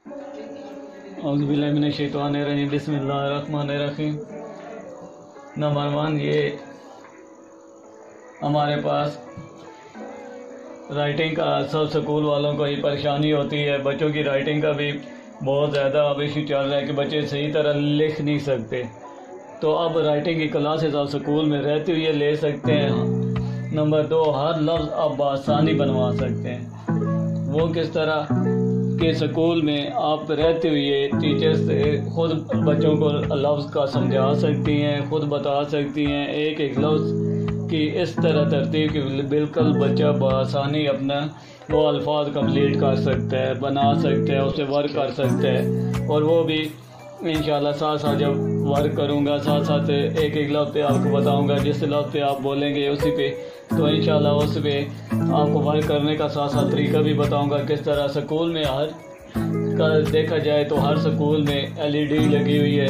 औज़ुबिल्लाहिमिनश्शैतानिर्रजीम बिस्मिल्लाहिर्रहमानिर्रहीम। नंबर 1, ये हमारे पास राइटिंग का सब स्कूल वालों को ही परेशानी होती है। बच्चों की राइटिंग का भी बहुत ज़्यादा अब इशू चल रहा है कि बच्चे सही तरह लिख नहीं सकते। तो अब राइटिंग की क्लासेस आप स्कूल में रहते हुए ले सकते हैं। नंबर 2, हर लफ्ज़ आप बआसानी बनवा सकते हैं। वो किस तरह कि स्कूल में आप रहते हुए टीचर से खुद बच्चों को लफ्ज़ का समझा सकती हैं, खुद बता सकती हैं एक एक लफ्ज़ की इस तरह तरतीब कि बिल्कुल बच्चा बआसानी अपना वो अल्फाज कंप्लीट कर सकता है, बना सकता है, उससे वर्क कर सकता है। और वो भी इंशाल्लाह साथ साथ जब वर्क करूँगा साथ साथ एक एक लफ्ज़ पे आपको बताऊँगा, जिस लफ्ज़ पे आप बोलेंगे उसी पे, तो इंशाल्लाह उस पे आपको वर्क करने का साथ साथ तरीका भी बताऊँगा किस तरह। स्कूल में हर का देखा जाए तो हर स्कूल में LED लगी हुई है,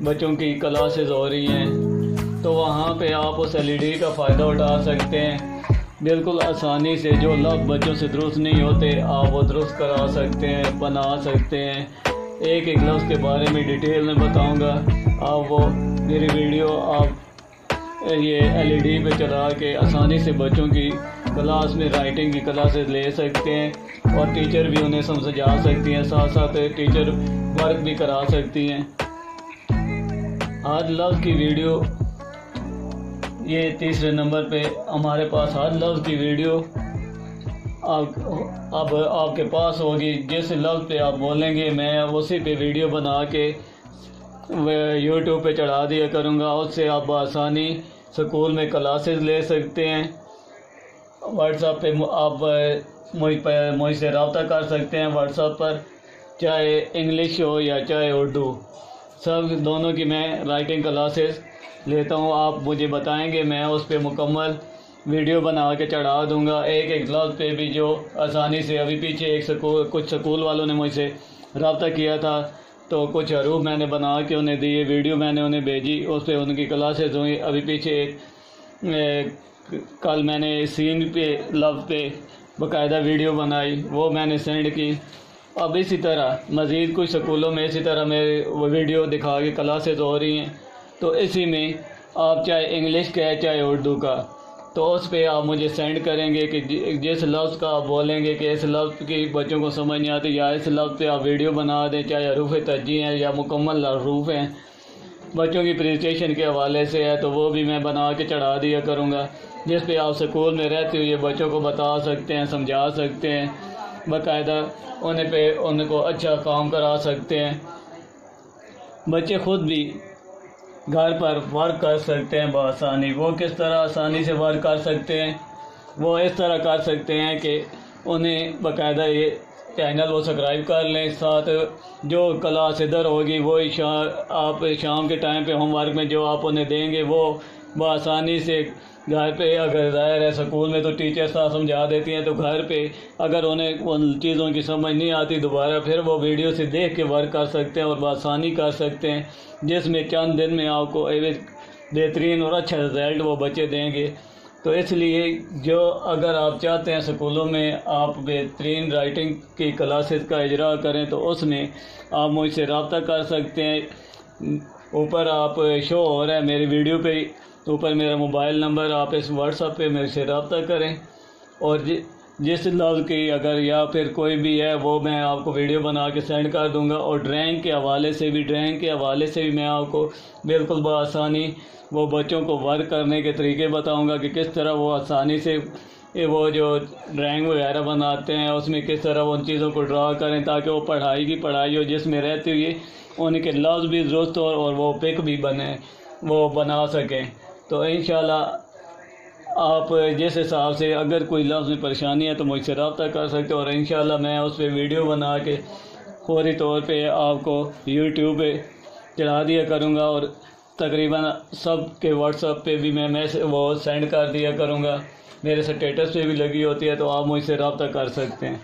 बच्चों की क्लासेस हो रही हैं, तो वहाँ पे आप उस LED का फ़ायदा उठा सकते हैं। बिल्कुल आसानी से जो लफ्ज़ बच्चों से दुरुस्त नहीं होते आप वो दुरुस्त करा सकते हैं, बना सकते हैं। एक एक लफ्ज़ के बारे में डिटेल में बताऊंगा। आप वो मेरी वीडियो आप ये LED पे चला के आसानी से बच्चों की क्लास में राइटिंग की क्लासेस ले सकते हैं और टीचर भी उन्हें समझा सकती हैं, साथ साथ टीचर वर्क भी करा सकती हैं। हर लफ्ज़ की वीडियो ये तीसरे नंबर पे हमारे पास हर लफ्ज़ की वीडियो अब आपके पास होगी। जिस लफ्ज़ पे आप बोलेंगे मैं उसी पे वीडियो बना के YouTube पे चढ़ा दिया करूँगा। उससे आप आसानी स्कूल में क्लासेस ले सकते हैं। व्हाट्सएप पे आप मुझसे रब्ता कर सकते हैं व्हाट्सएप पर, चाहे इंग्लिश हो या चाहे उर्दू, सब दोनों की मैं राइटिंग क्लासेस लेता हूँ। आप मुझे बताएंगे, मैं उस पर मुकम्मल वीडियो बना के चढ़ा दूँगा एक एक लफ्ज़ पे भी, जो आसानी से। अभी पीछे कुछ स्कूल वालों ने मुझसे रब्ता किया था, तो कुछ हरूफ मैंने बना के उन्हें दिए, वीडियो मैंने उन्हें भेजी, उस पर उनकी क्लासेस हुई। अभी पीछे कल मैंने सीन पे लफ्ज़ पे बाकायदा वीडियो बनाई, वो मैंने सेंड की। अब इसी तरह मज़ीद कुछ स्कूलों में इसी तरह मेरे वो वीडियो दिखा के क्लासेस हो रही हैं। तो इसी में आप चाहे इंग्लिश का है चाहे उर्दू का, तो उस पर आप मुझे सेंड करेंगे कि जिस लफ्ज़ का आप बोलेंगे कि इस लफ्ज़ की बच्चों को समझ नहीं आती, या इस लफ्ज़ पे आप वीडियो बना दें, चाहे हरूफ तरजीह हैं या मुकम्मल हरूफ हैं, बच्चों की प्रेजेंटेशन के हवाले से है, तो वो भी मैं बना के चढ़ा दिया करूँगा, जिस पे आप स्कूल में रहते हुए बच्चों को बता सकते हैं, समझा सकते हैं, बाकायदा उनको अच्छा काम करा सकते हैं। बच्चे खुद भी घर पर वर्क कर सकते हैं बआसानी। वो किस तरह आसानी से वर्क कर सकते हैं, वो इस तरह कर सकते हैं कि उन्हें बाकायदा ये चैनल वो सब्सक्राइब कर लें, साथ जो क्लास इधर होगी वो आप शाम के टाइम पे होमवर्क में जो आप उन्हें देंगे वो बआसानी से घर पे, अगर ज़ाहिर है स्कूल में तो टीचर साथ समझा देती हैं, तो घर पे अगर उन्हें उन चीज़ों की समझ नहीं आती दोबारा फिर वो वीडियो से देख के वर्क कर सकते हैं और बआसानी कर सकते हैं, जिसमें चंद दिन में आपको बेहतरीन और अच्छा रिज़ल्ट वो बच्चे देंगे। तो इसलिए जो अगर आप चाहते हैं स्कूलों में आप बेहतरीन राइटिंग की क्लासेस का इजरा करें, तो उसमें आप मुझसे रब्ता कर सकते हैं। ऊपर आप शो हो रहा है मेरी वीडियो पे, ऊपर मेरा मोबाइल नंबर, आप इस व्हाट्सएप पे मेरे से रब्ता करें और जिस लफ्ज़ की अगर या फिर कोई भी है वो मैं आपको वीडियो बना के सेंड कर दूंगा। और ड्राइंग के हवाले से भी मैं आपको बिल्कुल बआसानी वो बच्चों को वर्क करने के तरीके बताऊंगा कि किस तरह वो आसानी से वो जो ड्राइंग वगैरह बनाते हैं उसमें किस तरह उन चीज़ों को ड्रा करें, ताकि वो पढ़ाई की पढ़ाई हो, जिसमें रहते हुए उनके लफ्ज़ भी दुरुस्त हो और वो पिक भी वो बना सकें। तो इंशाल्लाह आप जिस हिसाब से अगर कोई लफ्ज़ में परेशानी है तो मुझसे रब्ता कर सकते हो, और इंशाल्लाह मैं उस पर वीडियो बना के फौरी तौर पे आपको YouTube पे चढ़ा दिया करूँगा। और तकरीबन सब के व्हाट्सएप पे भी मैं वो सेंड कर दिया करूँगा, मेरे स्टेटस पे भी लगी होती है, तो आप मुझसे रब्ता कर सकते हैं।